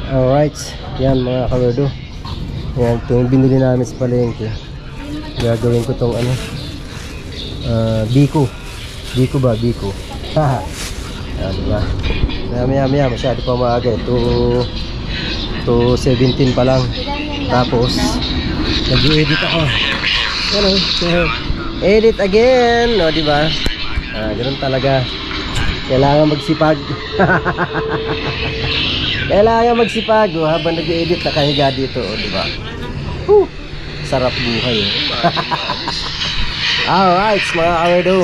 Alright, yan mga kawerdo. Yan, itong binili namin sa palengke. Gagawin ko tong ano, biko. Biko ba? Biko. Haha. Yan, diba? Maya, masyado pa maaga. 2:17 pa lang. Tapos, nag-edit ako. Ano? Edit again. O, diba? Ganun talaga. Kailangan magsipag. Kailangan magsipag habang nag-edit, nakahiga dito, diba? Sarap buhay. Alright, mga kawerdo.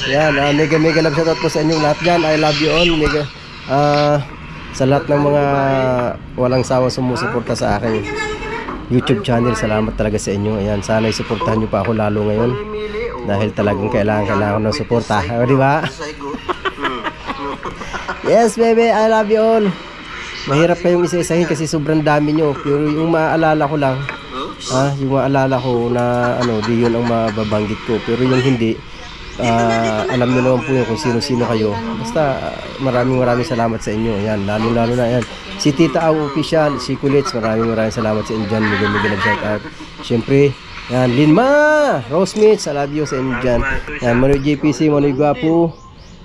Yan, mega love shoutout po sa inyong lahat dyan. I love you all. Mega, sa lahat ng mga walang sawang sumusuporta sa akin YouTube channel, salamat talaga sa inyo. Ayan, sana isuportahan nyo pa ako lalo ngayon. Dahil talagang kailangan ng suporta. Diba? Yes, baby, I love you all. Mahirap kayong isa-isahin kasi sobrang dami nyo. Pero yung maaalala ko lang, yung maaalala ko na ano, di yun ang mababanggit ko. Pero yung hindi, alam nyo naman po yun kung sino-sino kayo. Basta maraming salamat sa inyo. Yan, lalo na yan. Si Tita Au Official, si Kulits, maraming salamat sa inyo dyan. Mega nag-shout out. Siyempre, yan, Linma, Rosemits, I love you sa inyo dyan. Yan, Manoy JPC, Manoy Guapo.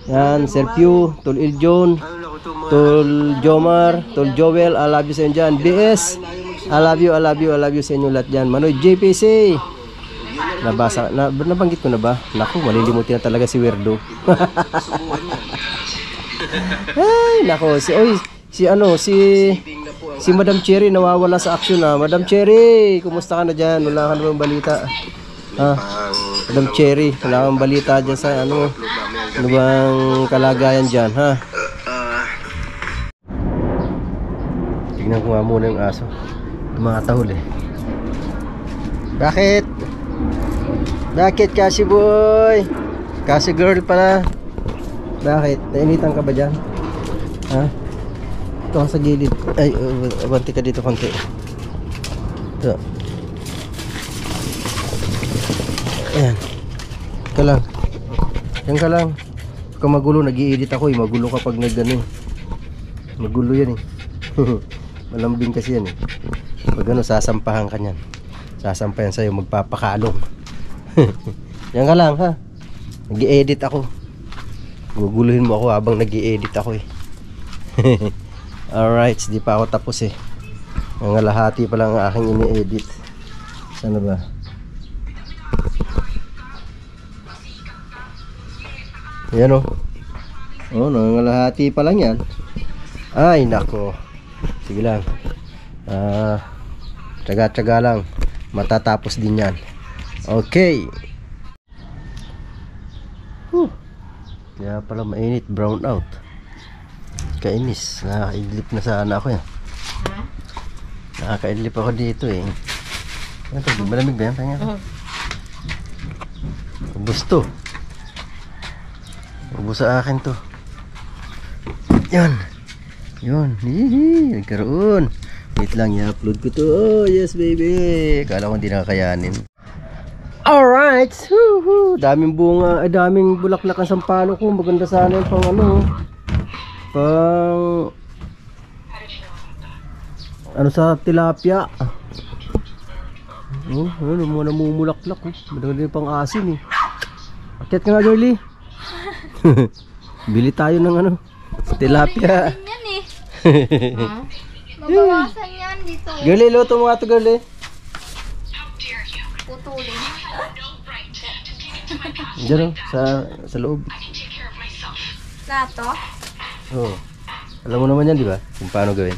Yan, Serpio, Tol Iljon, Tol Jomar, Tol Joel, I love you sa inyo dyan. BS, I love you sa inyo lahat dyan. Manoy JPC. Nabanggit ko na ba? Naku, malilimutin na talaga si Weirdo. Ay, naku, si Madam Cherry nawawala sa action na. Madam Cherry, kumusta ka na dyan? Wala ka na bang balita? Madam Cherry, wala kang balita dyan sa ano bang kalagayan dyan, ha? Tignan ko nga muna yung aso. Mga tahol eh. Bakit kasi boy? Kasi girl pala. Bakit? Nainitan ka ba dyan? Ha? Ito ka sa gilid. Ay, abanti ka dito konti. Ito. Ayan. Ika lang. Yan ka lang. Huwag ka magulo, nag-i-edit ako eh. Magulo kapag nag-ano eh. Magulo yan eh. Malambing kasi yan eh. Pag ano, sasampahan ka nyan. Sasampahan sa'yo, magpapakalong. Yan ka lang ha. Nag-i-edit ako. Guguluhin mo ako habang nag-i-edit ako eh. Alright, di pa ako tapos eh. Ang lahati pa lang ang aking ini-edit. Sana ba? Yan o. Nangalahati pa lang yan. Ay nako. Sige lang. Tsaga-tsaga lang. Matatapos din yan. Okay. Kaya pala mainit. Brown out. Kainis. Nakakaidlip na sana ako yan. Nakakaidlip ako dito eh. Ano to? Malamig ba yan? Ubus to. Ubus sa akin to. Yan. Yun. Hihi. Nagkaroon. Wait lang. I-upload ko to. Oh yes baby. Kala ko hindi nakakayanin. Alright. Daming bunga. Daming bulaklak ang sampalo ko. Maganda sana yung pang ano. Ano sa tilapia. Ano mga namumulaklak. Maganda yung pang asin eh. Akit ka nga girly. Bili tayo ng ano, tilapia. Yan eh. Mabawasan yan dito. Girly, luto mo nga ito girly. Putulin. Diyan o, sa loob. Lato? Oo. Alam mo naman yan, di ba? Kung paano gawin.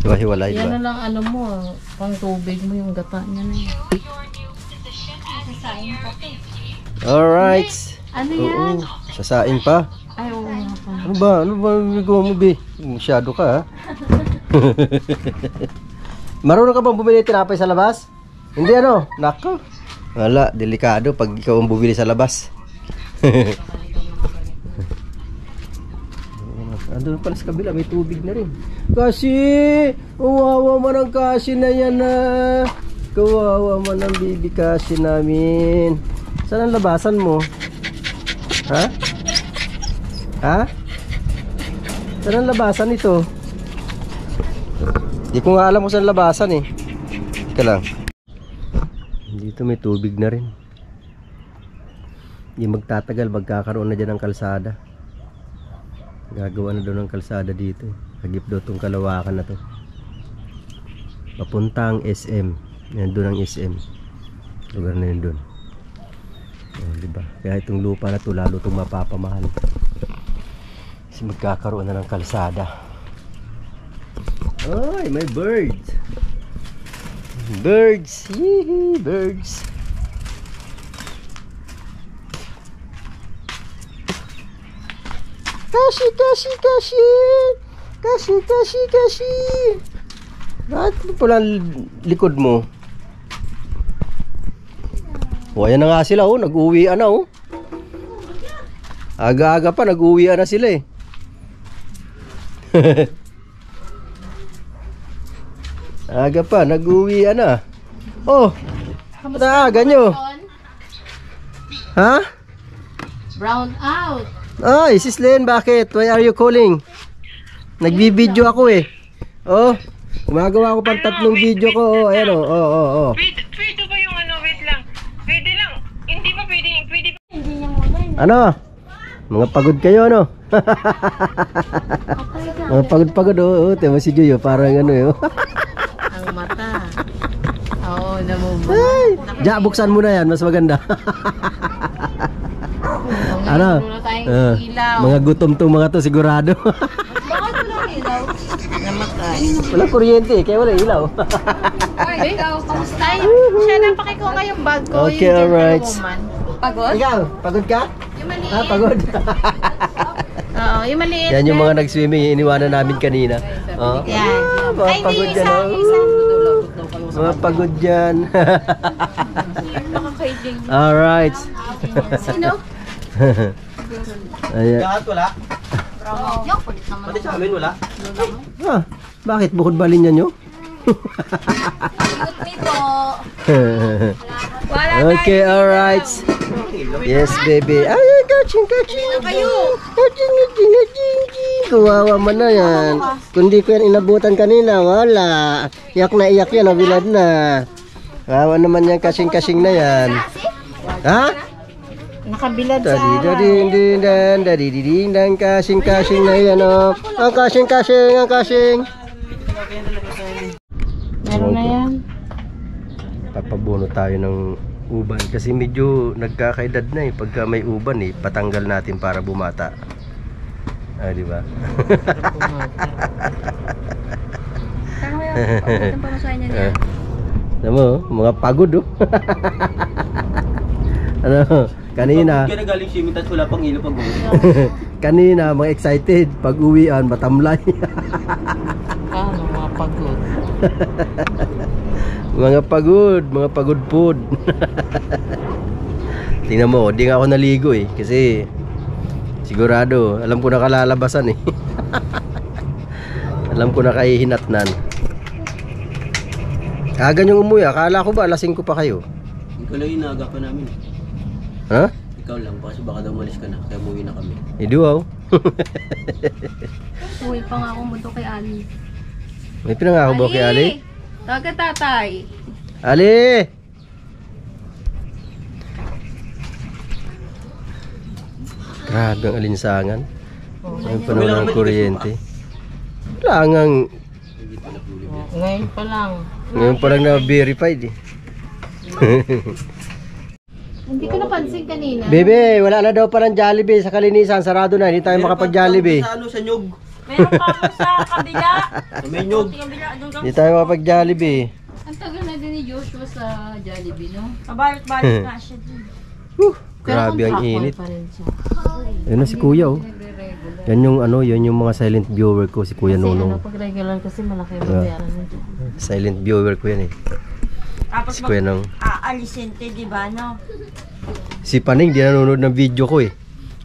Diba hiwalay, di ba? Yan na lang ano mo, pang tubig mo yung gata niya na yan. Sasain pa to. Alright. Ano yan? Sasaing pa. Ay, oo nga pa. Ano ba nagawa mo, be? Masyado ka, ha? Marunong ka bang bumili tinapay sa labas? Hindi ano? Nako. Wala, delikado pag ikaw ang bumili sa labas. Andun pala sa kabila, may tubig na rin. Kasi, kawawa man ang kasi na yan na. Kawawa man ang bibi kasi namin. Saan ang labasan mo? Ha? Ha? Saan ang labasan ito? Di ko nga alam kung saan labasan eh. Teka lang. Dito may tubig na rin. Hindi magtatagal, magkakaroon na dyan ng kalsada. Gagawa na doon ng kalsada dito. Hagip daw itong kalawakan na to. Papuntang SM. Yan doon ang SM. Lugar na yun doon. Diba? Kaya itong lupa na to lalo itong mapapamahal. Kasi magkakaroon na ng kalsada. Ay, may birds. Birds. Yee, birds. Kashi, kashi, kashi. Kashi, kashi, kashi. Bakit mo pala likod mo? O, ayan na nga sila, oh. Nag-uwian na, oh. Aga-aga pa, nag-uwian na sila, eh. Aga pa, nag-uwian na. Oh, naaga nyo. Ha? Brown out. Ay, Sis Len, bakit? Why are you calling? Nagbibideo ako, eh. Oh, gumagawa ko pang 3 video ko. Oh, ayan, oh. Pwede ba yung ano, wait lang. Pwede lang. Hindi ba pwede? Ano? Mga pagod kayo, ano? Mga pagod-pagod, oh. Tema si Joyo, parang ano, eh. Ang mata. Oo, namumula. Ay, ja, buksan mo na yan, mas maganda. Ano? Mga gutom tong mga to, sigurado. Bakit walang ilaw? Namatay. Walang kuryente, kaya wala ilaw. Ay, ikaw, kamusta? Ay, siya napakiko nga yung bag ko. Okay, yung alright. gentlewoman. Pagod? Ikaw, pagod ka? Yung maliit. Ah, pagod. Oo, yung maliit. Yan yung mga nag-swimming, iniwanan namin kanina. Oh. Yan. Mga Ay, pagod hindi, yan, isa. oh. Isa. Mga pagod yan. Nakakailing. Alright. Sino? Ayan. Lahat wala? Yung kulit naman. Pati sa amin wala? Ah, bakit? Bukod ba linya nyo? Ikot nito. Wala Okay, alright. Yes, baby. Ay, kaching. kayo. Kaching. Kawawa man na yan. Kundi ko yan inabutan kanina, wala. Iyak na iyak yan, nabilad na. Kawawa naman yan, kaching na yan. Ha? Nakabilad sa Dadididing, kaching na yan, oh. Ang kaching. Meron na yan. Papabono tayo ng uban kasi medyo nagkakaedad na eh. Pagka may uban eh, patanggal natin para bumata. Ah, di ba? Saan mo yung pagod ang pamasahin niya niya? Alam mo, mga pagod oh. Ano, kanina Kaya nagaling swimming tas wala pang ilo pag kanina mga excited, pag uwian matamlay. Ano, mga pagod. mga pagod food. Tingnan mo, di nga ako naligo eh kasi sigurado, alam ko na kalalabasan eh. Alam ko na kahihinatnan. Aga niyong umuwi, akala ko ba lasing ko pa kayo? Ikaw lang inaga pa namin. Ha? Ikaw lang, kasi baka daw umalis ka na, kaya umuwi na kami. Iduaw. Uy, pa nga akong mundo kay Ali. May pinangako ba kay Ali? Taga tatay. Ali! Grabe ang alinsangan. Ayun pa naman ang kuryente. Wala ngang Ngayon pa lang. ngayon pa lang na-verified eh. Hindi ko napansin kanina. Bebe, wala na daw pa ng Jollibee sa Kalinisan. Sarado na, hindi tayo makapag-Jollibee. Sa ano, sa nyug. Meron pa ako sa kabila. Sa may nyug. Hindi tayo makapag-Jollibee. Ang tagal na din ni Joshua sa Jollibee, no? Kabalit-balit nga siya dun. Grabe ang init. Pa rin siya. Ayun na si Kuya oh. Yan yung ano, yan yung mga silent viewer ko, si Kuya Kasi ano, Nonong. pag regular kasi malaki ang bayaran nito. Silent viewer ko yan eh. Tapos Si Kuya Nong. aalisente, di ba, no? Si Paning, di nanonood ng video ko eh.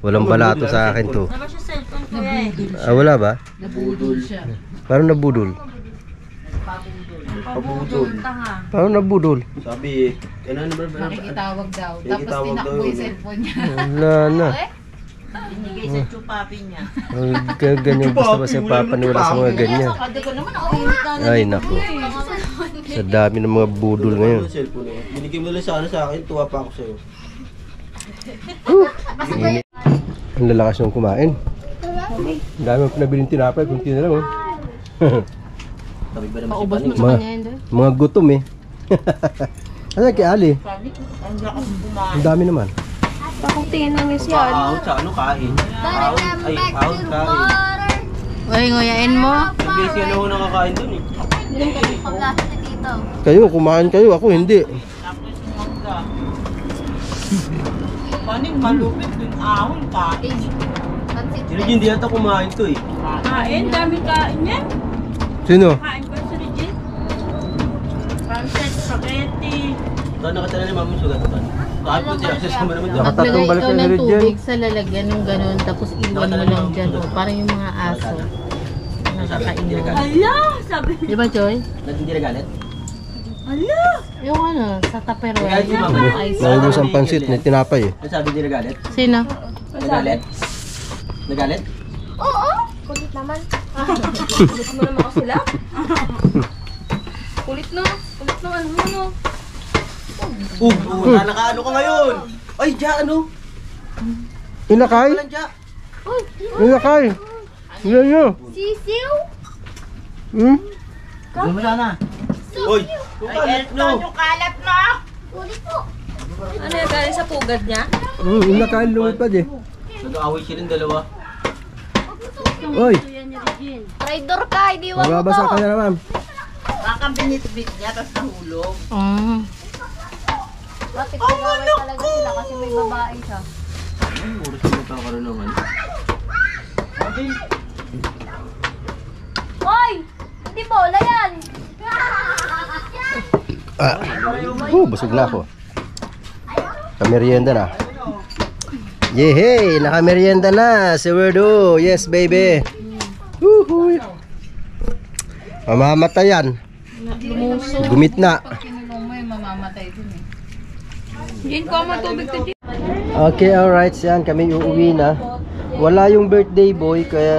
Walang balato sa akin to. Wala siya cellphone ko eh. Ah, wala ba? Nabudol siya. Parang nabudol. Pabudol ka nga. Parang nabudol. Sabi, kailan naman ba? Nakikitawag daw. Tapos Nakikitawag tinakbo daw, yung eh. cellphone niya. Wala na. Binigay sa chupapin niya. Ganyan basta papaniwala sa mga ganyan. Kada ko naman, ako init na Ay, naku. Sa dami ng mga budol ngayon. Yung cellphone mo. Binigay mo lang sana sa akin, tuwa pa ako sa'yo. Init. Ang lalakas yung kumain. Ang dami ang pinabiling tinapay, kunti na lang. Oh. Tabi ba naman si Paubos mo Paning? sa kanya yun, doon. Mga gutom eh. Ano kay Ali? Ang lakas bumahan. Ang dami naman. Bakong tinangis yan. Ahot sa ano, kain. Ahot, ay, ahot, kain. Uy, nguyain mo. Nag-base yan ako nakakain dun eh. Kayo, kumain kayo. Ako hindi. Tapos yung mangga. Paning malupit yung ahon kain. Si Regine, hindi ata kumain to eh. Kain, daming kain yan. Sino? Kain ko sa Regine. Pancit, spaghetti. Ito, nakatala ni Mami sugat ito. Kahit po siya, sasama naman dyan. Tatlong Maglagay balik ikaw na ng rin dyan. tubig sa lalagyan ng ganun, tapos iwan mo lang dyan. O, parang yung mga aso. Nakakainom. Ala, sabi. Di ba, Joy? Hindi nagalit? Ala. Yung ano, sa tupperware. Nagalit si Mama. Yung ice. Naubos ang pansit na tinapay eh. Ano sabi, hindi nagalit? Sino? Nagalit? Nagalit? Kulit naman. Gusto mo naman ako sila? Kulit no. Kulit no. Ano no. Nakaano ka ngayon? Ay, dya, ano? Inakay? Walang dya. Inakay? Yan nyo. Sisiw. Hmm? Doon mo sana. Uy, yung kalit no. Yung kalat mo. Kulit po. Ano yung galing sa pugad niya? Inakay lumipad eh. Nag-aaway sila yung dalawa. Oy, Traidor ka. Hindi mo mababasa ka na naman. Bakang binitbit niya, tapos nahulog. Bakit nagaway talaga sila kasi may babae siya. Ay, oras na magkakaroon ng ano. Hoy! Hindi bola yan! Busog na ako. Kamerienda na. Yehey! Nakamerienda na si Werdo. Yes, baby. Woohoo! Mamamatayan. Gumit na. Kinulong mo yung mamamatay din eh. Jane, ko mo tubig to Jane. Okay, alright. Yan, kami uuwi na. Wala yung birthday boy, kaya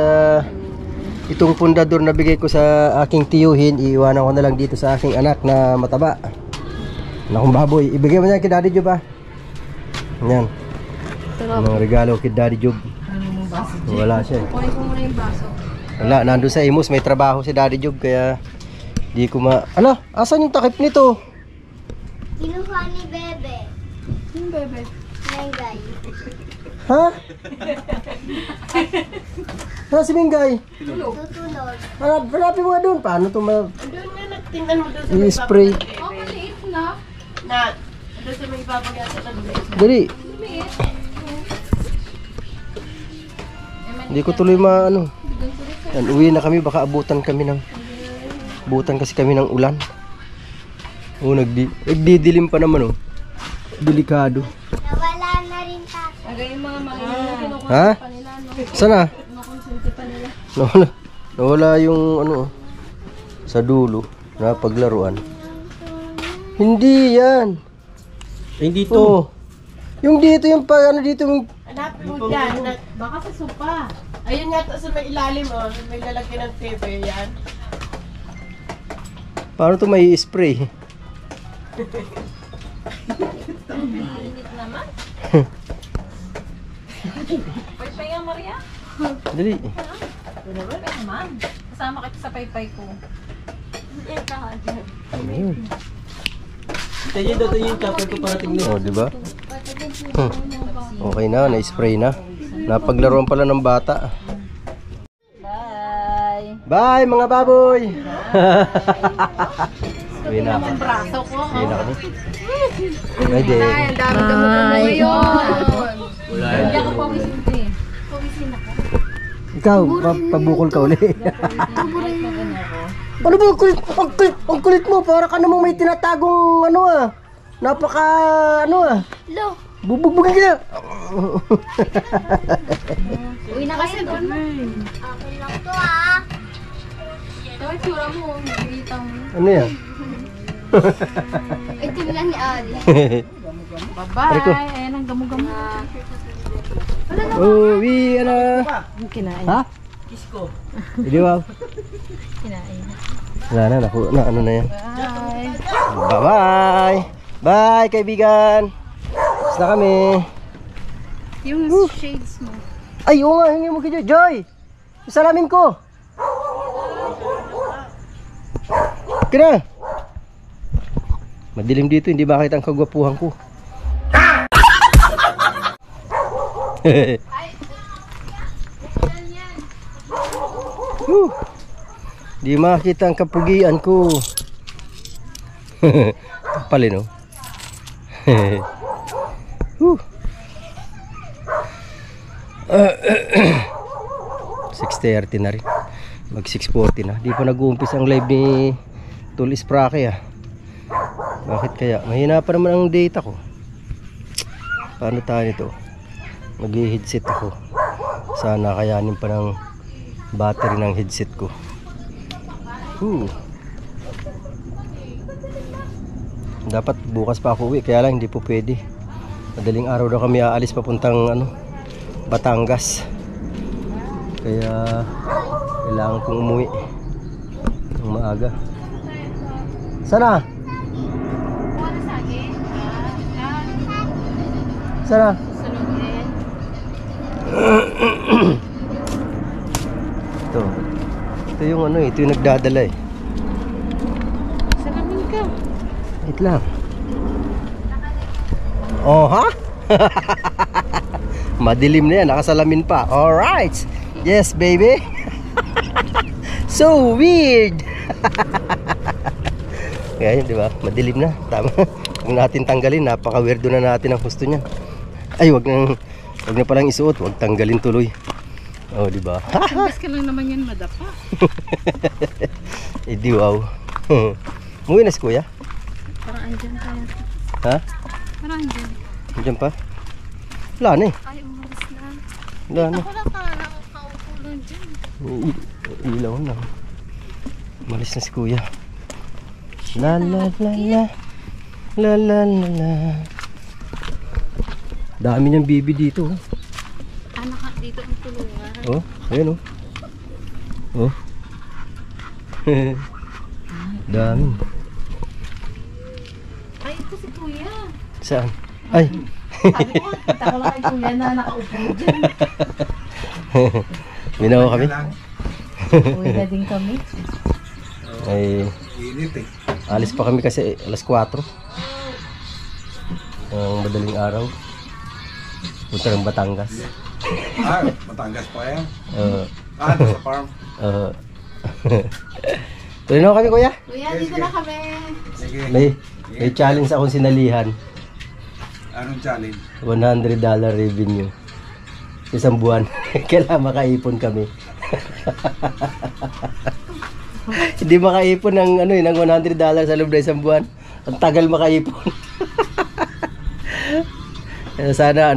itong pundador na bigay ko sa aking tiyuhin, iiwanan ko na lang dito sa aking anak na mataba. Nakong baboy. Ibigay mo niya kay Daddy Job ah. Yan. Mga regalo kay Daddy Job. Wala siya. Kunin ko muna yung baso. Wala, nandun sa Imus, may trabaho si Daddy Job, kaya di ko Ala, asan yung takip nito? Kinuha ni Bebe. Yung bebe. Mengay. Ha? Ha, si Mingay? Tutulog. Hanapin mo nga doon. Paano ito Doon nga, nagtingnan mo doon sa i-spray? Oh, maliit na. na. Doon sa may ipapagyan sa tabi. Dali. Hindi ko tuloy maano. Yan, uwi na kami, baka abutan kasi kami ng ulan. Oh, nagdidilim pa naman oh. Delikado. Nawala na rin tayo. Agay yung mga maliit na kinukuha Ha? pa nila, no? Sana? Nakonsinti pa nila. Nawala yung ano oh, sa dulo na paglaruan. Hindi yan. Hindi to. Oh. Yung dito yung ano dito yung Hanapin mo dyan. Baka sa sopa. Ayun nga sa may ilalim mo. May lalagyan ng TV yan. paano to may spray? Paypay nga, Maria. Dali. Paypay naman. Kasama kita sa paypay ko. Ano yun? Ito yung chopper ko parating na. Oh, di ba? Okay na, na-spray na. Napaglaruan pala ng bata. Bye! Bye mga baboy! Uwi na ako. Braso ko. Uwi na kami. Pwede. Ang dami damo ko ngayon. Wala Hindi yan. ako pawisin ko eh. Ikaw, pabukol ka uli. Ano ba, ang kulit mo, para ka namang may tinatagong ano ah. Napaka ano ah. Lo, Bubugbugin ka. uwi na kasi doon. Akin lang to ah. Ito yung tsura mo. Nakikita mo. Ano yan? Ito lang ni Ali. Bye-bye. Ayan ang gamo-gamo. Uwi na. Kinain. Ha? Kisko. Hindi wow. Kinain. Wala na, na ano na yan. Bye. Bye-bye. Bye, kaibigan. Basta kami. Yung shades mo. Ay, oo nga, hingi mo kay Joy. Yung salamin ko. Kina. Madilim dito, hindi makita ang kagwapuhan ko. Di makita ang kapugian ko. Kapalin, no? 6:30 na rin. Mag 6:40 na. Di pa nag-uumpis ang live ni Tol Sprake ah. Bakit kaya? Mahina pa naman ang data ko. Paano tayo nito? Mag-headset ako. Sana kayanin pa ng battery ng headset ko. Dapat bukas pa ako uwi, kaya lang hindi po pwede. Madaling araw daw kami aalis papuntang Batangas. Kaya kailangan kong umuwi ng maaga. Sana? Sana? Ito yung ito yung nagdadala eh. Salamin ka. Wait lang. Oh, ha? Madilim na yan, nakasalamin pa. Alright. Yes, baby. So weird. Kaya yun, di ba? Madilim na. Tama. Huwag natin tanggalin. Napaka-weirdo na natin ang gusto niyan. Ay, wag na palang isuot. Wag tanggalin tuloy. Oh, di ba? Imbes ka lang naman yan madapa. Eh, di wow. Muwi na si Kuya? Parang andyan pa yan. Ha? Parang andyan. Andyan pa? Wala na eh. Ay, umalis na. Wala na. Wala ka. Nakakaupo lang dyan. Ilaw na. Malis na si Kuya. La la la la. La la la la. Dami niyang bibi dito. Anak dito ang tulungan. Oh, ayan oh. Oh. Dami. Ay, ito si Kuya. Saan? Ay. Sabi ko, kita ko lang kay Kuya na nakaupo dyan. Minaw kami. Uwi na din kami. Ay, alis pa kami kasi alas 4. Ang madaling araw. Punta ng Batangas. Batangas pa yan? Sa farm. Tuloy na kami, Kuya. Kuya, dito na kami. Sige. May challenge akong sinalihan. Anong challenge? $100 revenue. Isang buwan. Kailangan makaipon kami. Hindi makaipon ng ng $100 sa loob na isang buwan. Ang tagal makaipon. Sana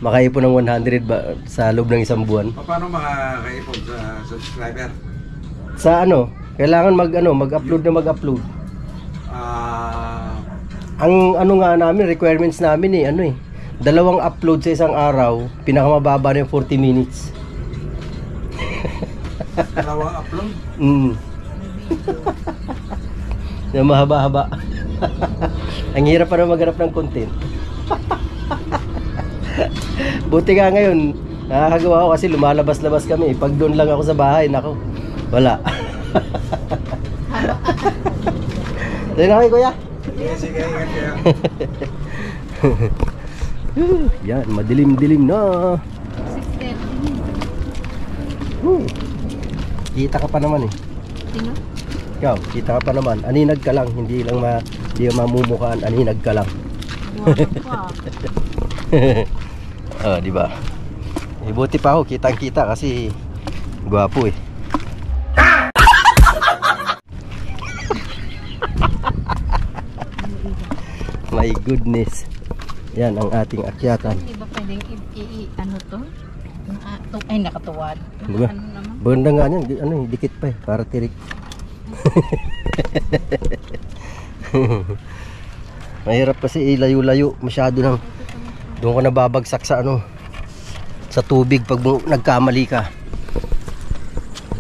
makaipon ng 100 sa loob ng isang buwan. Paano makakaipon sa subscriber? Sa kailangan mag-upload na mag-upload. Ang nga namin, requirements namin dalawang upload sa isang araw, pinakamababa na yung 40 minutes. Dalawang upload? Na mahaba-haba. Ang hirap pa na maghanap ng content. Buti nga ngayon, nakakagawa ko kasi lumalabas-labas kami. Pag doon lang ako sa bahay, nako, wala. Dali na kayo, Kuya. Sige, ingat kayo. Yan, madilim-dilim na. 6:30. Kita ka pa naman eh. Sino? Ikaw, kita ka pa naman. Aninag ka lang, hindi mamumukaan, aninag ka lang. Di ba? Buti pa ako, kitang-kita kasi gwapo eh. My goodness. Yan ang ating akyatan. Hindi ba pwedeng to? Ay, nakatuwad. Diba? Naman? Banda nga yan, dikit pa eh, para tirik. Mahirap kasi ilayo-layo, masyado nang doon ko nababagsak sa sa tubig pag nagkamali ka.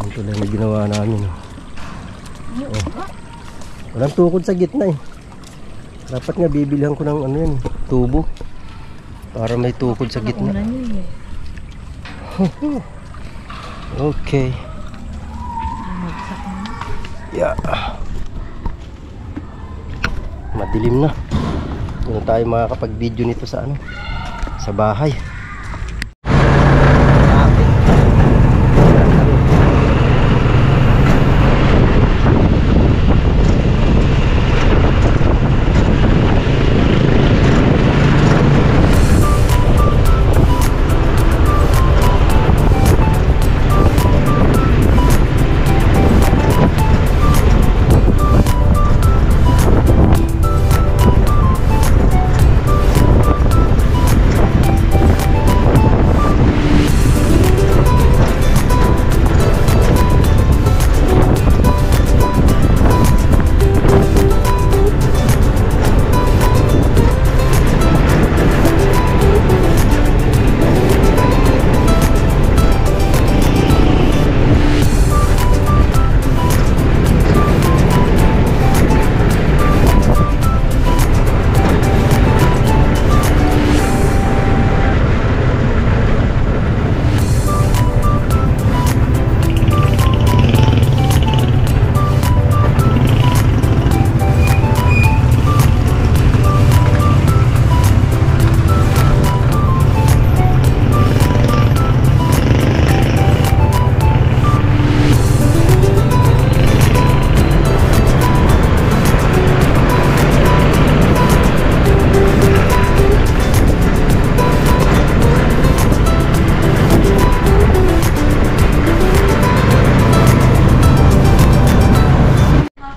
Ito lang na ginawa namin. Oh. Walang tukod sa gitna eh. Dapat nga bibilihan ko ng ano yan, tubo. Para may tukod sa gitna. Okay. Yeah. Madilim na. Hindi na tayo makakapag-video nito sa ano, sa bahay.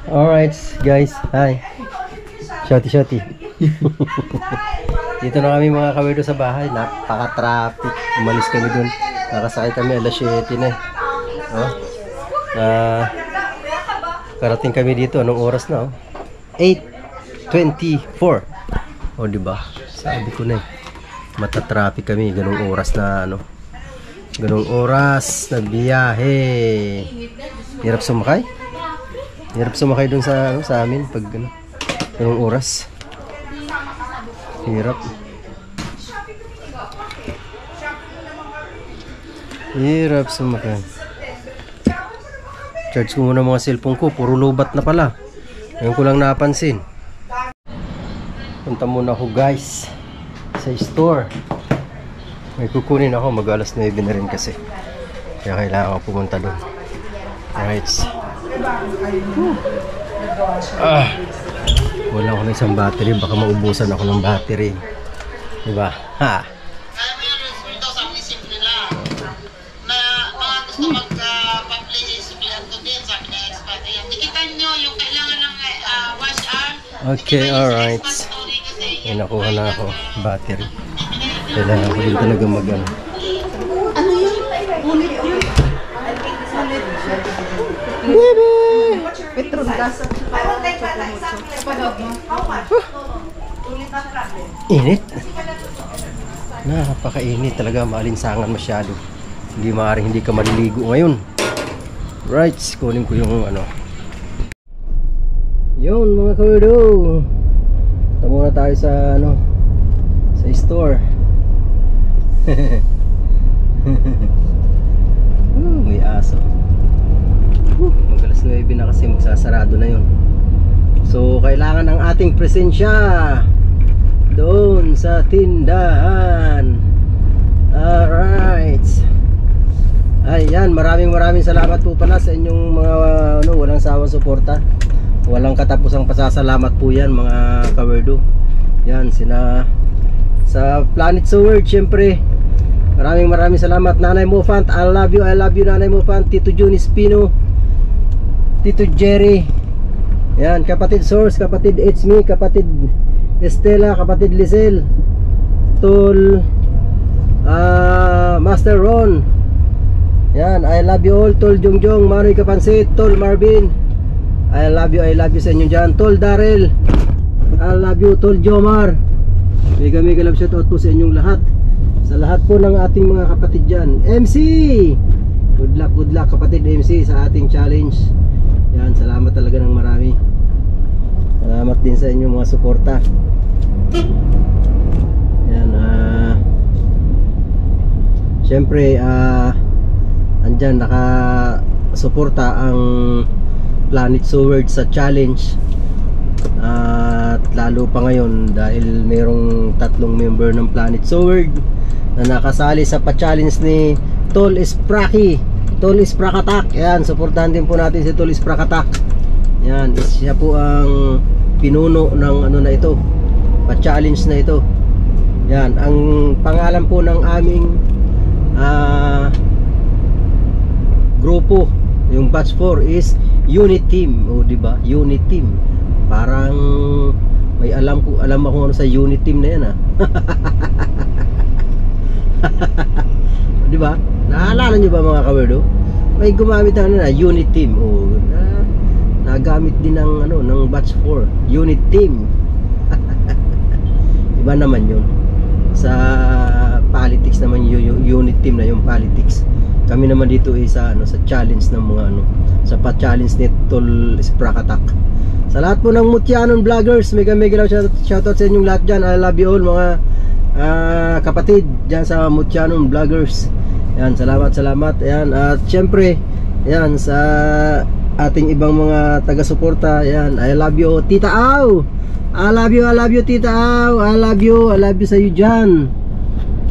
Alright guys, hi. Shoti. Dito na kami mga kawerdo sa bahay. Napaka-traffic. Umalis kami dun. Nakasakay kami alas 7 na. Oh. Karating kami dito. Anong oras na? 8:24. O diba? Sabi ko na eh. Mata-traffic kami. Ganong oras na ano. Ganong oras na biyahe. Hirap sumakay. Hirap sumakay dun sa ano, sa amin pag ano, ganung oras. Hirap. Hirap sumakay. Charge ko muna mga cellphone ko, puro lobat na pala. Ngayon ko lang napansin. Punta muna ako guys sa store. May kukunin ako, mag-alas 9 na rin kasi. Kaya kailangan ako pumunta doon. Alright. Wala ako na isang battery, baka maubusan ako ng battery, diba? Ha! Okay, alright. May nakuha na ako battery. Kailangan ko din talaga mag-ano. Ano yun? Ulit yun? Baby! Petron gas. Init. Napakainit talaga, maalinsangan masyado. Hindi maaaring hindi ka maliligo ngayon. Right, kunin ko yung ano. Yun mga kawerdo. Tama muna tayo sa ano, sa store. May aso. Mag-alas 9 na kasi, magsasarado na yun. So kailangan ang ating presensya doon sa tindahan. Alright. Ayan, maraming salamat po pala sa inyong mga ano, walang sawang suporta. Walang katapusang pasasalamat po yan mga kawerdo. Yan, sina sa Planet Sword, syempre. Maraming salamat Nanay Mofant, I love you Nanay Mofant. Tito Juni Spino, Tito Jerry, yan, kapatid Source, kapatid It's Me, kapatid Estela, kapatid Lizelle, Tol Master Ron, yan, I love you all. Tol Jongjong, Manoy Kapansit, Tol Marvin, I love you sa inyo dyan. Tol Darrell, I love you. Tol Jomar, mega love shoutout po sa inyong lahat. Sa lahat po ng ating mga kapatid dyan. MC! Good luck kapatid MC sa ating challenge. Yan, salamat talaga ng marami. Salamat din sa inyong mga suporta. Yan, syempre, andyan naka-suporta ang Planet Sword sa challenge. At lalo pa ngayon dahil merong 3 member ng Planet Sword na nakasali sa pa-challenge ni Tol Spraki, Tol Sprakatak. Yan, suportahan din po natin si Tol Sprakatak. Yan, siya po ang pinuno ng ano na ito, pa-challenge na ito. Yan, ang pangalan po ng aming grupo, yung batch 4 is Unit Team. O diba? Unit Team. Parang may alam ako ano sa Unit Team na yan Diba? Naalala nyo ba mga kawerdo? May gumamit na Unit Team. O, nagamit din ng ano ng batch 4, Unit Team. Iba naman yun. Sa politics naman yung Unit Team na yung politics. Kami naman dito sa sa challenge ng mga sa pa-challenge ni Tol Sprakatak. Sa lahat po ng Mutyanon vloggers, mega shoutout sa inyong lahat dyan. I love you all mga kapatid dyan sa Mutyanon vloggers. Yan, salamat. Yan, at syempre, yan sa ating ibang mga taga-suporta. Yan, I love you Tita Au. I love you Tita Au. I love you sa iyo dyan.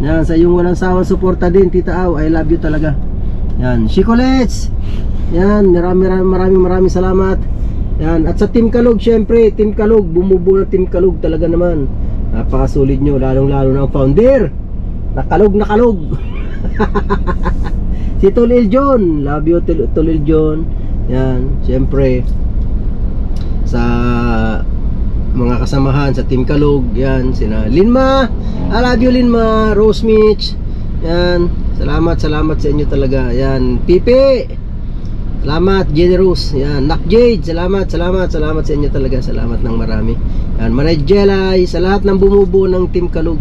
Yan, sa iyong walang sawang suporta din Tita Au. I love you talaga. Yan, Shikolets. Yan, maraming salamat. Yan, at sa Team Kalug, syempre, Team Kalug, bumubuo na Team Kalug talaga naman. Napakasolid nyo, lalong-lalo ng founder. Nakalog. Si Tol Eljon, love you Tol Eljon. Yan, syempre, sa mga kasamahan sa Team Kalug, yan, sina Linma, I love you Linma, Rose Mitch. Yan, salamat sa inyo talaga. Yan, Pipe, salamat, Generous. Yan, Nak Jade, salamat sa inyo talaga. Salamat ng marami. Yan, Manay Jelay, sa lahat ng bumubuo ng Team Kalug.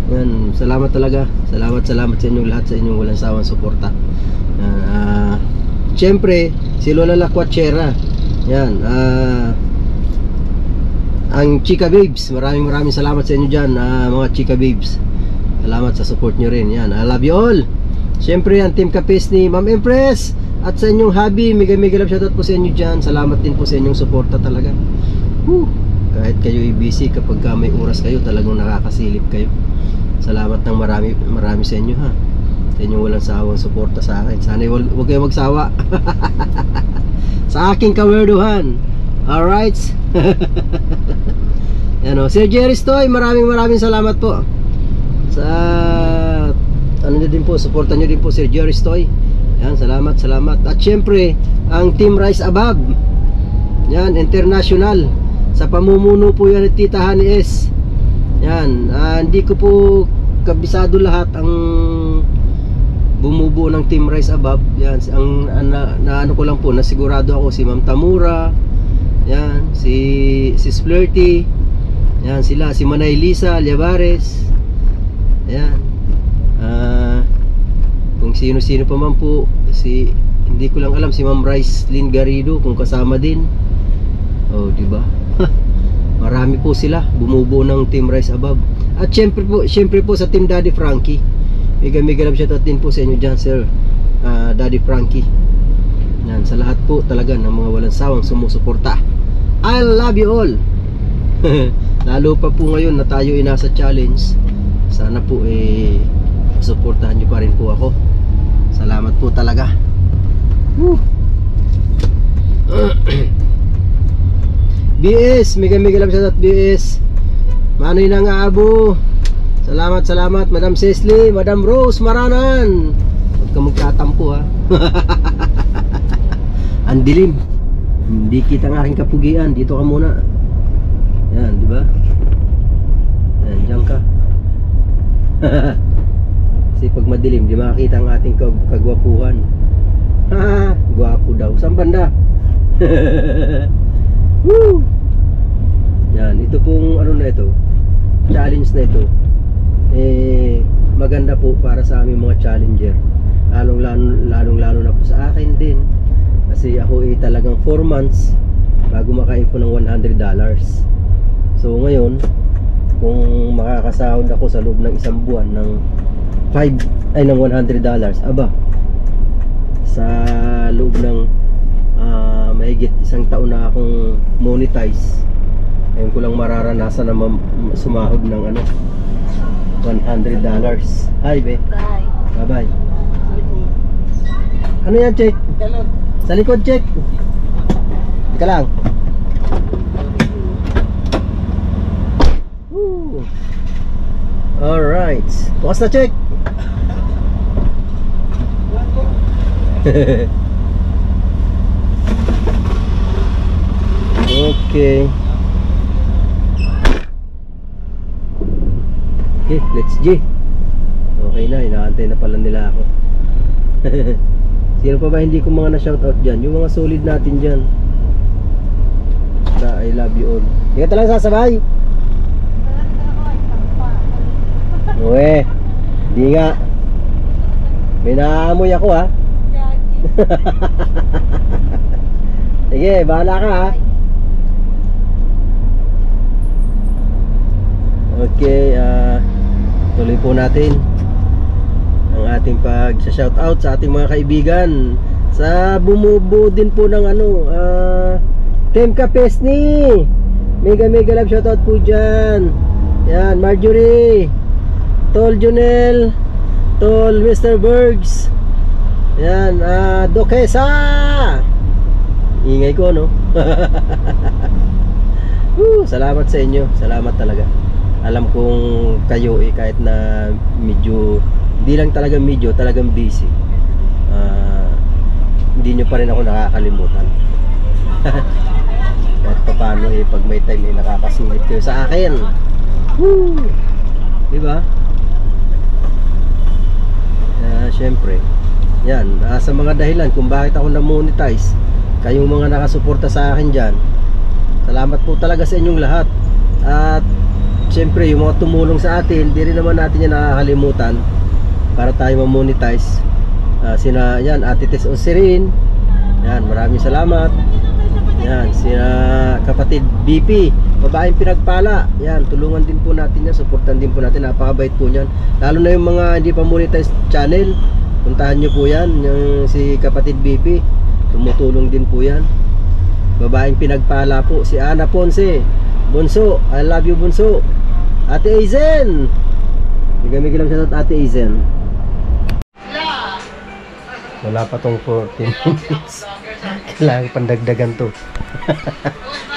Yan, salamat talaga. Salamat sa inyong lahat, sa inyong walang sawang suporta. Yan, syempre, si Lola Lakwachera. Yan, ang Chika Babes, maraming salamat sa inyo dyan, mga Chika Babes. Salamat sa support nyo rin. Yan, I love you all. Syempre, ang Team Kapis ni Ma'am Empress at sa inyong hubby, mega love shoutout po sa inyo dyan. Salamat din po sa inyong suporta talaga. Kahit kayo busy, kapag may oras kayo, talagang nakakasilip kayo. Salamat ng marami sa inyo sa inyong walang sawang suporta sa akin. Sana huwag kayo magsawa sa aking kawerduhan. Alright. Yan o, Sir Jerry Stoy, maraming salamat po sa ano nyo din po, suporta nyo din po Sir Jerry Stoy. Yan, salamat. At syempre, ang Team Rise Above, yan, international, sa pamumuno po yan ni Tita Honey S. Yan, hindi ko po kabisado lahat ang bumubuo ng Team Rise Above. Yan, ang ano ko lang po, nasigurado ako si Ma'am Tamura, yan, si Flirty, yan, sila, si Manay Lisa Liavares, yan, kung sino-sino pa man po, hindi ko lang alam, si Ma'am Rice Lynn Garrido kung kasama din. Oh, diba? Marami po sila bumubuo ng Team Rise Above. At syempre po sa Team Daddy Frankie, mega love shoutout din po sa inyo dyan, Sir Daddy Frankie. Yan, sa lahat po talaga ng mga walang sawang sumusuporta. I love you all. Lalo pa po ngayon na tayo nasa challenge, sana po suportahan nyo pa rin po ako. Salamat po talaga. BS, mega love shoutout BS. Manoy nang aabo. Salamat Madam Cecily, Madam Rose Maranan. Huwag ka magtatampo Ang dilim. Hindi kita ng aking kapugian. Dito ka muna. Yan, di ba? Yan, diyan ka. Kasi pag madilim, di makakita ang ating kagwapuhan. Gwapo daw. Saan banda? Woo! Yan, ito pong ano na ito, challenge na ito, maganda po para sa aming mga challenger. Lalong-lalo na po sa akin din. Kasi ako talagang 4 months bago makaipon ng $100. So ngayon, kung makakasahod ako sa loob ng isang buwan ng ng $100, aba, sa loob ng mahigit isang taon na akong monetize, ayun ko lang mararanasan na sumahod ng $100. Hi, be. Bye. Bye-bye. Ano yan, check? Sa likod, check. Ika lang. Woo. Alright. Bukas na, check. Okay. Okay, let's G. Okay na, inaantay na pala nila ako. Sino pa ba hindi ko mga na-shoutout dyan? Yung mga solid natin dyan. I love you all. Hindi ka talagang sasabay. Uwe, hindi nga. May naaamoy ako ha. Sige, bahala ka ha. Okay, tuloy po natin ang ating pag-shoutout sa ating mga kaibigan sa bumubuo din po ng Team Kapesni. Mega love shoutout po dyan. Yan, Marjorie, Tol Junel, Tol Mr. Bergs. Yan, Dokesa. Ingay ko, no? Salamat sa inyo. Salamat talaga. Alam kong kayo kahit na medyo, hindi lang talaga medyo, talagang busy, hindi nyo pa rin ako nakakalimutan. Kahit pa paano pag may time nakakasingit kayo sa akin. Woo! Diba? Syempre yan, sa mga dahilan kung bakit ako na-monetize, kayong mga nakasuporta sa akin dyan, salamat po talaga sa inyong lahat. At syempre yung mga tumulong sa atin, di rin naman natin yan nakakalimutan para tayo ma-monetize. Sina yan, Ate Tess Osirin, yan, maraming salamat. Yan, sina kapatid BP, babaeng pinagpala, yan, tulungan din po natin yan, supportan din po natin, napakabait po yan. Lalo na yung mga hindi pa monetize channel, puntahan nyo po yan, yung si kapatid BP, tumutulong din po yan. Babaeng pinagpala po, si Ana Ponce, Bunso, I love you Bunso. Ate Aizen, bigay lang siya sa Ate Aizen. Wala pa tong 14 minutes. Kailangan pandagdagan to.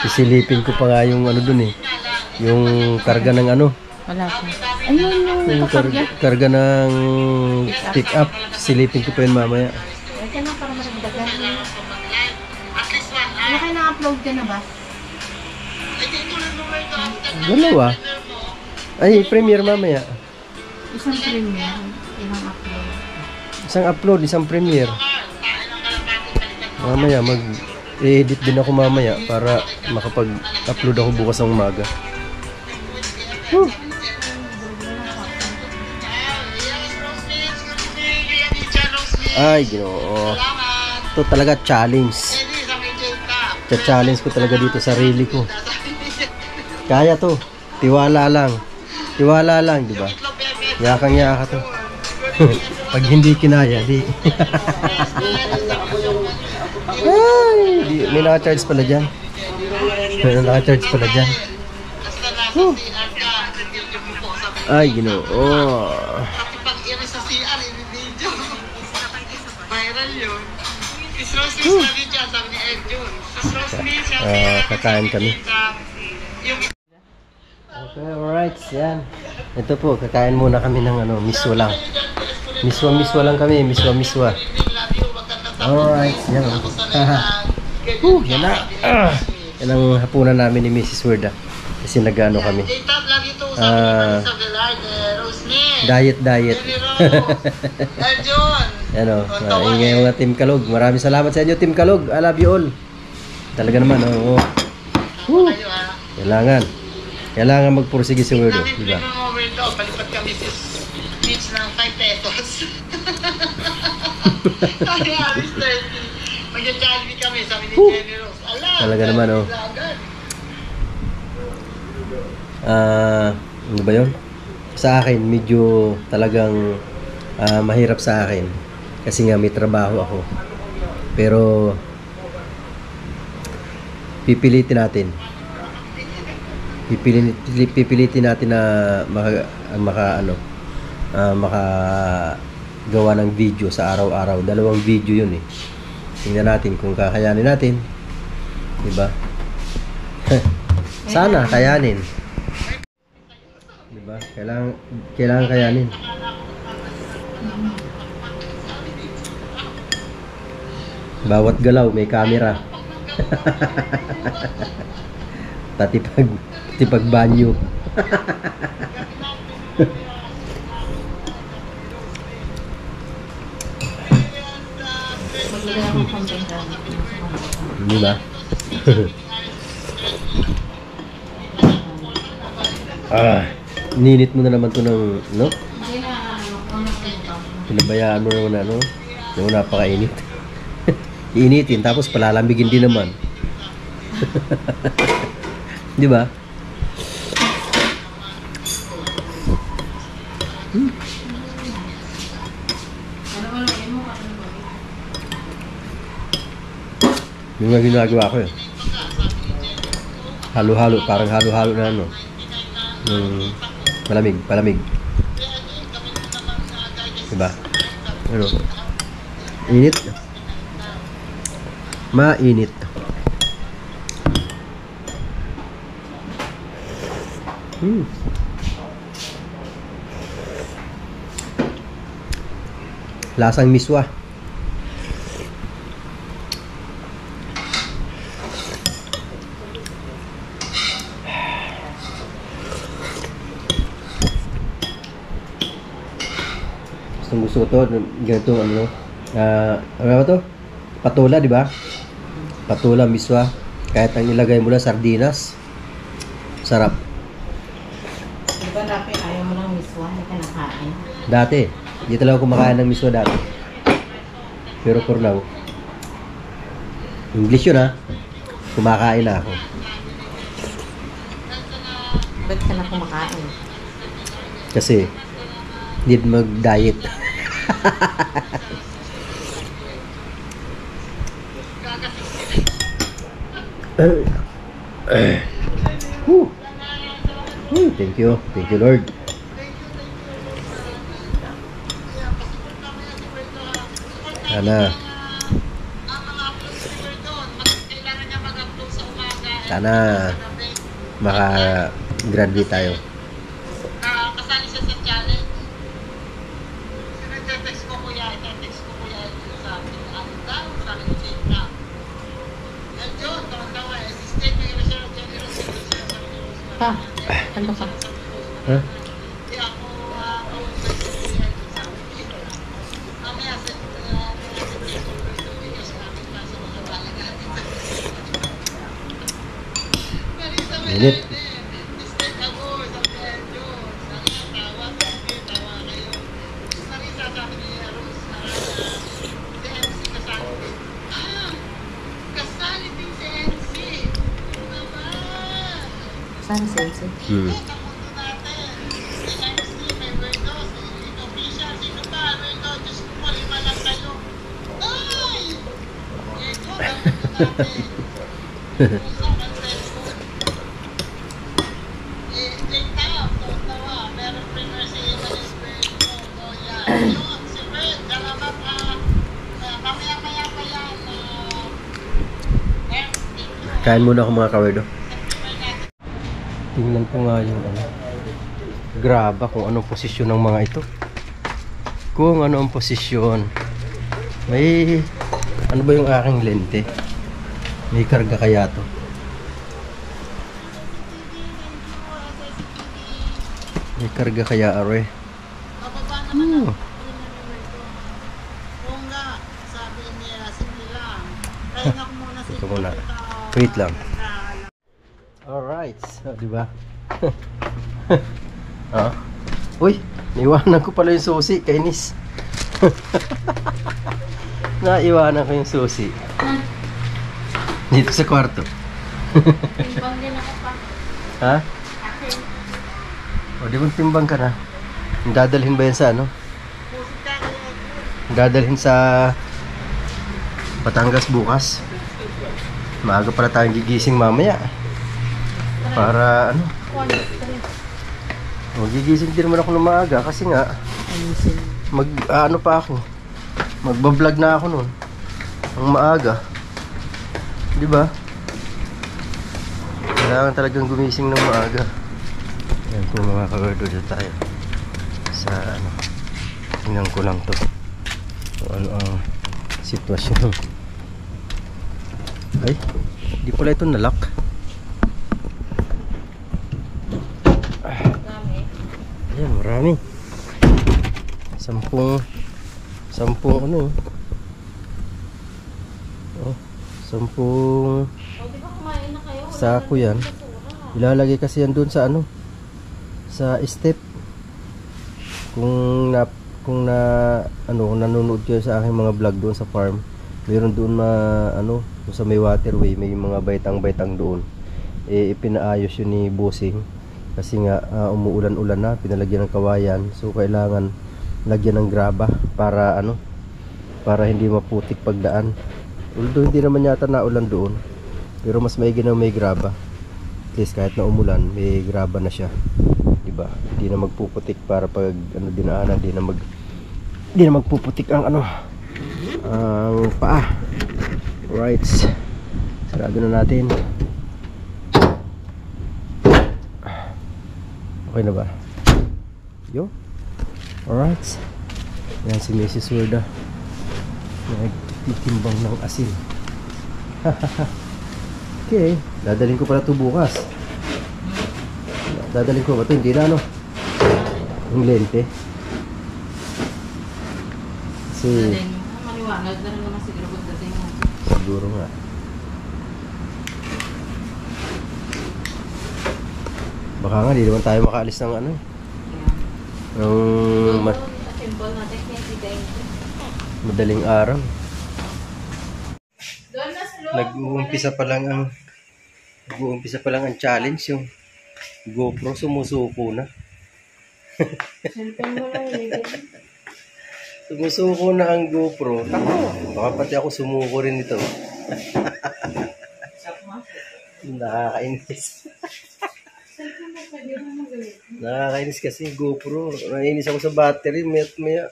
Sisilipin ko pa nga yung dun yung karga ng Wala pa. Ayun yung karga ng pick up. Sisilipin ko pa yun mamaya. Kaya na para maragdagan. Ano kayo na-upload ka na ba? Dalawa. Ay, premiere mamaya. Isang premiere. Ilang upload. Isang upload, isang premiere. Mamaya mag-edit din ako mamaya para makapag-upload ako bukas ng umaga. Ay, Ginoo. Ito talaga challenge. Challenge ko talaga dito sa sarili ko. Kaya to. Tiwala lang. Tiwala lang, di ba? Yakang-yaka to. Pag hindi kinaya, di. Ay, may naka-charge pala dyan. May naka-charge pala dyan. Ay, Ginoo. Kakain kami. Okay, alright, yan. Ito po, kakain muna kami ng miswa lang. Miswa lang kami, miswa. Alright, yan. Yan na. Yan ang hapunan namin ni Mrs. Werda. Kasi nag-ano kami. Diet. Yan o, ingay mga Team Kalog. Maraming salamat sa inyo, Team Kalog. I love you all. Talaga naman, oo. Kailangan magpursige si Werdo, diba? ng 5 pesos. Sabi nga, Mr. Mag-Jollibee kami, sabi ni Jenny Rose. Ala, Talaga naman, oh. Ano ba yun? Sa akin, medyo talagang mahirap sa akin. Kasi nga may trabaho ako. Pero, pipilitin natin. Pipilitin natin na makagawa ng video sa araw-araw. 2 video yun eh. Tingnan natin kung kakayanin natin. Diba? Sana kayanin. Diba? Kailangan kayanin. Bawat galaw may camera. Pati pag banyo. Di ba? Ninit mo na naman to ng, no? Pinabayaan mo naman ano? Yung napakainit. Iinitin, tapos palalamigin din naman. Di ba? Yung nga ginagawa ko yun. Halo-halo, parang halo-halo na ano. Palamig. Diba? Ano? Init. Mainit. Lasang miswa. Gusto ko to, ganito ano, ano ba to? Patula, di ba? Patula, miswa. Kahit ang ilagay mo na sardinas. Sarap. Di ba dati ayaw mo ng miswa? Hindi ka nakain? Dati. Hindi talaga kumakain ng miswa dati. Pero for now, English yun ha. Kumakain na ako. Ba't ka na kumakain? Kasi, need mag-diet. Thank you Lord. Sana maka-graduate tayo. Kasali siya sa challenge. Text ko kuya sa akin. Ano daw? Sabi ko siya na. Medyo, tawa-tawa eh. Assistant na yun siya. Pa, ano ka? Ha? Hindi ako mamaya sa Init. Saan sensi? Kain muna ako mga kawerdo. Tingnan ko nga yung ano. Graba kung anong posisyon ng mga ito. Kung ano ang posisyon. May ano ba yung aking lente? May karga kaya to? May karga kaya are? Oh. Ito muna. Wait lang. Alright. So, diba? Uy! Naiwanan ko pala yung susi, kainis. Naiwanan ko yung susi. Dito sa kwarto. Timbang din ako pa. Ha? O, di ba timbang ka na? Dadalhin ba yan sa ano? Dadalhin sa Batangas bukas. Maaga pala tayong gigising mamaya. Para ano? O, gigising din naman ako ng maaga kasi nga ano pa ako. Magbablog na ako noon. Ang maaga. Di ba? Kailangan talagang gumising ng maaga. Ayan po mga kagardo, dito tayo sa ano, tingnan ko lang to kung ano ang sitwasyon. Ay, di pala ito nalock. Ayan, marami. Sampung ano, oh, 10 sako yan. Ilalagay kasi yan doon sa ano, sa step. Kung nanonood kayo sa aking mga vlog doon sa farm, meron doon ano, sa may waterway, may mga baitang doon. Ipinaayos yun ni Bossing kasi nga umuulan-ulan na, pinalagyan ng kawayan. So kailangan lagyan ng graba para ano, para hindi maputik pagdaan. Although hindi naman yata naulan doon, pero mas maigi na may graba. At least kahit na umulan, may graba na siya. Diba? Hindi na magpuputik para pag ano dinaanan, hindi na magpuputik ang ano, ang paa. Right. Sarado na natin. Okay na ba? Yo. Alright. Yan si Mrs. Werda. Nagtitimbang ng asin. Okay, dadalhin ko pala ito bukas. Dadalhin ko ba ito? Hindi na ano, yung lente. Kasi Maliwanag na rin naman siguro kung dating mo. siguro nga. Baka nga, di naman tayo makaalis ng ano, ng Simple na technique. madaling araw. Doon na sa loob. Nag-uumpisa pa lang ang challenge, yung GoPro sumusuko na. Sumusuko na ang GoPro. Tako, baka pati ako sumuko rin ito. Nakakainis. Nakakainis kasi GoPro. Nainis ako sa battery. Maya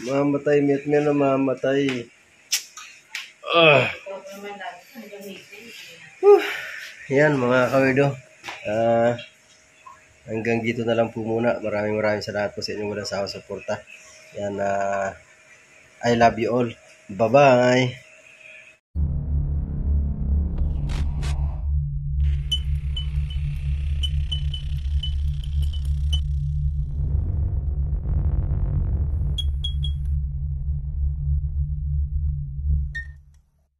mamatay. Namamatay. Yan mga kawerdo. Hanggang dito na lang po muna. Maraming salamat po sa inyong walang sawang suporta. Yan, I love you all. Bye-bye.